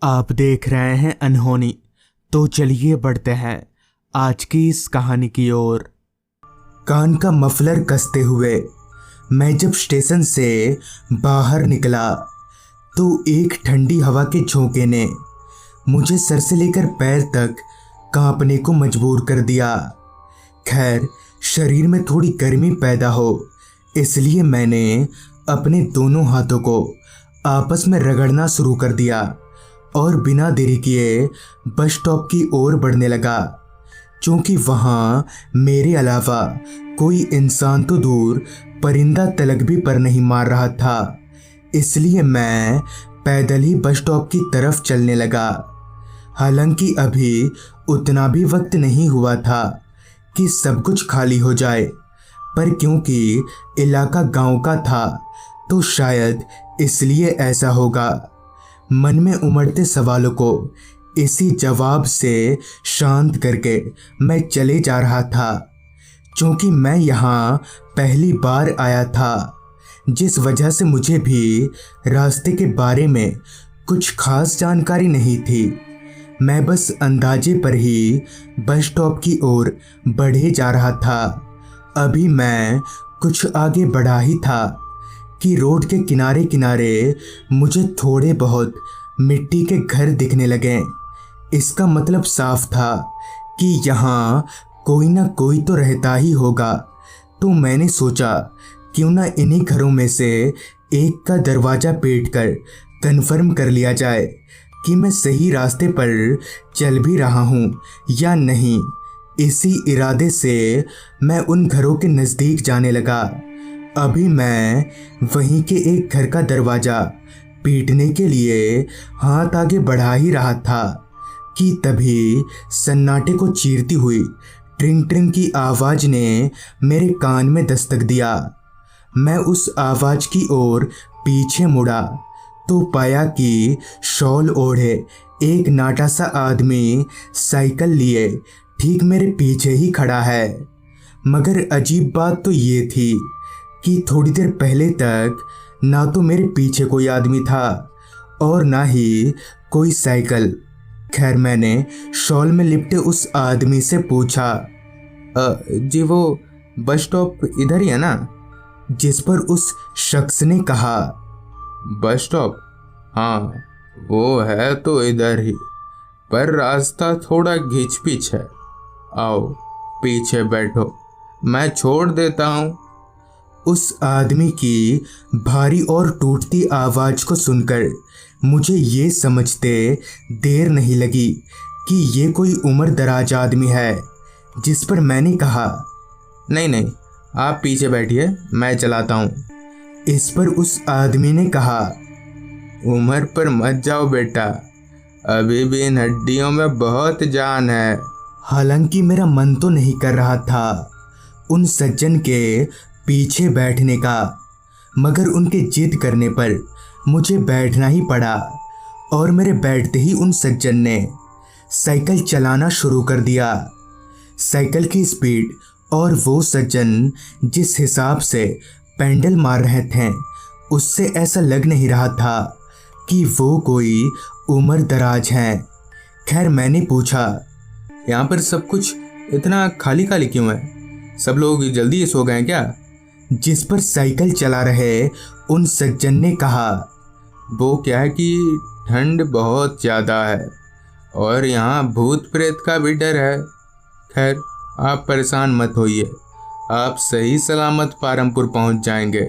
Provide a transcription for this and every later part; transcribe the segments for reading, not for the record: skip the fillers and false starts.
आप देख रहे हैं अनहोनी। तो चलिए बढ़ते हैं आज की इस कहानी की ओर। कान का मफलर कसते हुए मैं जब स्टेशन से बाहर निकला तो एक ठंडी हवा के झोंके ने मुझे सर से लेकर पैर तक कांपने को मजबूर कर दिया। खैर, शरीर में थोड़ी गर्मी पैदा हो इसलिए मैंने अपने दोनों हाथों को आपस में रगड़ना शुरू कर दिया और बिना देरी किए बस स्टॉप की ओर बढ़ने लगा। क्योंकि वहाँ मेरे अलावा कोई इंसान तो दूर परिंदा तलक भी पर नहीं मार रहा था, इसलिए मैं पैदल ही बस स्टॉप की तरफ चलने लगा। हालांकि अभी उतना भी वक्त नहीं हुआ था कि सब कुछ खाली हो जाए, पर क्योंकि इलाका गांव का था तो शायद इसलिए ऐसा होगा। मन में उमड़ते सवालों को इसी जवाब से शांत करके मैं चले जा रहा था। क्योंकि मैं यहाँ पहली बार आया था, जिस वजह से मुझे भी रास्ते के बारे में कुछ खास जानकारी नहीं थी। मैं बस अंदाजे पर ही बस स्टॉप की ओर बढ़े जा रहा था। अभी मैं कुछ आगे बढ़ा ही था कि रोड के किनारे किनारे मुझे थोड़े बहुत मिट्टी के घर दिखने लगे। इसका मतलब साफ था कि यहाँ कोई ना कोई तो रहता ही होगा। तो मैंने सोचा क्यों ना इन्हीं घरों में से एक का दरवाज़ा पीटकर कन्फर्म कर लिया जाए कि मैं सही रास्ते पर चल भी रहा हूँ या नहीं। इसी इरादे से मैं उन घरों के नज़दीक जाने लगा। अभी मैं वहीं के एक घर का दरवाज़ा पीटने के लिए हाथ आगे बढ़ा ही रहा था कि तभी सन्नाटे को चीरती हुई ट्रिंग ट्रिंग की आवाज़ ने मेरे कान में दस्तक दिया। मैं उस आवाज़ की ओर पीछे मुड़ा तो पाया कि शॉल ओढ़े एक नाटा सा आदमी साइकिल लिए ठीक मेरे पीछे ही खड़ा है। मगर अजीब बात तो ये थी कि थोड़ी देर पहले तक ना तो मेरे पीछे कोई आदमी था और ना ही कोई साइकिल। खैर, मैंने शॉल में लिपटे उस आदमी से पूछा, जी वो बस स्टॉप इधर ही है ना? जिस पर उस शख्स ने कहा, बस स्टॉप? हाँ, वो है तो इधर ही, पर रास्ता थोड़ा घिच पिच है। आओ पीछे बैठो, मैं छोड़ देता हूँ। उस आदमी की भारी और टूटती आवाज़ को सुनकर मुझे ये समझते देर नहीं लगी कि ये कोई उम्र दराज आदमी है। जिस पर मैंने कहा, नहीं नहीं, आप पीछे बैठिए, मैं चलाता हूँ। इस पर उस आदमी ने कहा, उम्र पर मत जाओ बेटा, अभी भी इन हड्डियों में बहुत जान है। हालांकि मेरा मन तो नहीं कर रहा था उन सज्जन के पीछे बैठने का, मगर उनके जिद करने पर मुझे बैठना ही पड़ा। और मेरे बैठते ही उन सज्जन ने साइकिल चलाना शुरू कर दिया। साइकिल की स्पीड और वो सज्जन जिस हिसाब से पेंडल मार रहे थे उससे ऐसा लग नहीं रहा था कि वो कोई उम्र दराज हैं। खैर, मैंने पूछा, यहाँ पर सब कुछ इतना खाली खाली क्यों है? सब लोग जल्दी सो गए क्या? जिस पर साइकिल चला रहे उन सज्जन ने कहा, वो क्या है कि ठंड बहुत ज़्यादा है और यहाँ भूत प्रेत का भी डर है। खैर, आप परेशान मत होइए, आप सही सलामत पारमपुर पहुँच जाएंगे।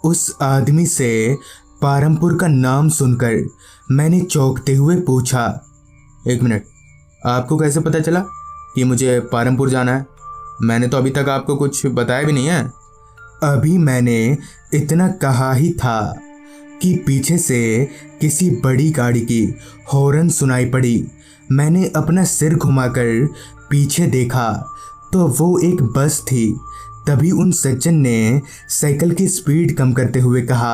उस आदमी से पारमपुर का नाम सुनकर मैंने चौंकते हुए पूछा, एक मिनट, आपको कैसे पता चला कि मुझे पारमपुर जाना है? मैंने तो अभी तक आपको कुछ बताया भी नहीं है। अभी मैंने इतना कहा ही था कि पीछे से किसी बड़ी गाड़ी की हॉर्न सुनाई पड़ी। मैंने अपना सिर घुमाकर पीछे देखा तो वो एक बस थी। तभी उन सज्जन ने साइकिल की स्पीड कम करते हुए कहा,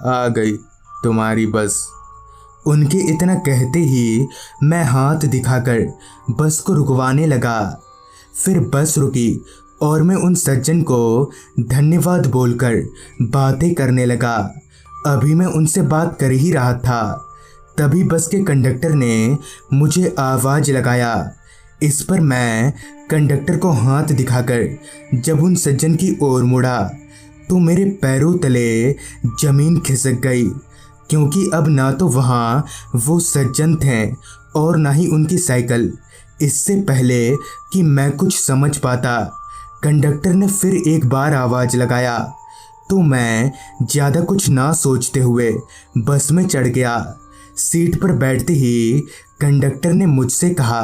आ गई तुम्हारी बस। उनके इतना कहते ही मैं हाथ दिखाकर बस को रुकवाने लगा। फिर बस रुकी और मैं उन सज्जन को धन्यवाद बोलकर बातें करने लगा। अभी मैं उनसे बात कर ही रहा था तभी बस के कंडक्टर ने मुझे आवाज़ लगाया। इस पर मैं कंडक्टर को हाथ दिखाकर जब उन सज्जन की ओर मुड़ा तो मेरे पैरों तले जमीन खिसक गई, क्योंकि अब ना तो वहाँ वो सज्जन थे और ना ही उनकी साइकिल। इससे पहले कि मैं कुछ समझ पाता, कंडक्टर ने फिर एक बार आवाज़ लगाया तो मैं ज़्यादा कुछ ना सोचते हुए बस में चढ़ गया। सीट पर बैठते ही कंडक्टर ने मुझसे कहा,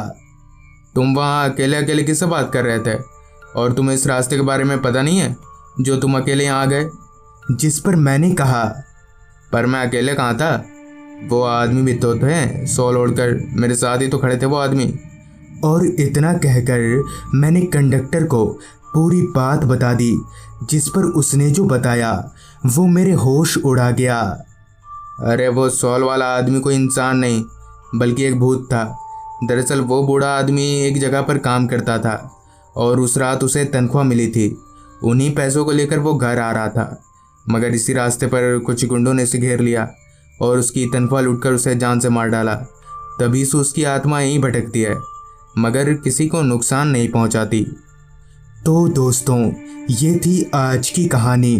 तुम वहाँ अकेले अकेले किससे बात कर रहे थे और तुम्हें इस रास्ते के बारे में पता नहीं है जो तुम अकेले यहाँ आ गए? जिस पर मैंने कहा, पर मैं अकेले कहाँ था, वो आदमी भी तो थे, शॉल ओढ़कर मेरे साथ ही तो खड़े थे वो आदमी। और इतना कहकर मैंने कंडक्टर को पूरी बात बता दी, जिस पर उसने जो बताया वो मेरे होश उड़ा गया। अरे वो शॉल वाला आदमी कोई इंसान नहीं बल्कि एक भूत था। दरअसल वो बूढ़ा आदमी एक जगह पर काम करता था और उस रात उसे तनख्वाह मिली थी। उन्हीं पैसों को लेकर वो घर आ रहा था, मगर इसी रास्ते पर कुछ गुंडों ने उसे घेर लिया और उसकी तनख्वाह लूटकर उसे जान से मार डाला। तभी से उसकी आत्मा यहीं भटकती है, मगर किसी को नुकसान नहीं पहुंचाती। तो दोस्तों, ये थी आज की कहानी।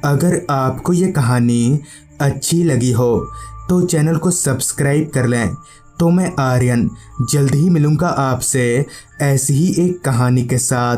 अगर आपको ये कहानी अच्छी लगी हो तो चैनल को सब्सक्राइब कर लें। तो मैं आर्यन जल्द ही मिलूँगा आपसे ऐसी ही एक कहानी के साथ।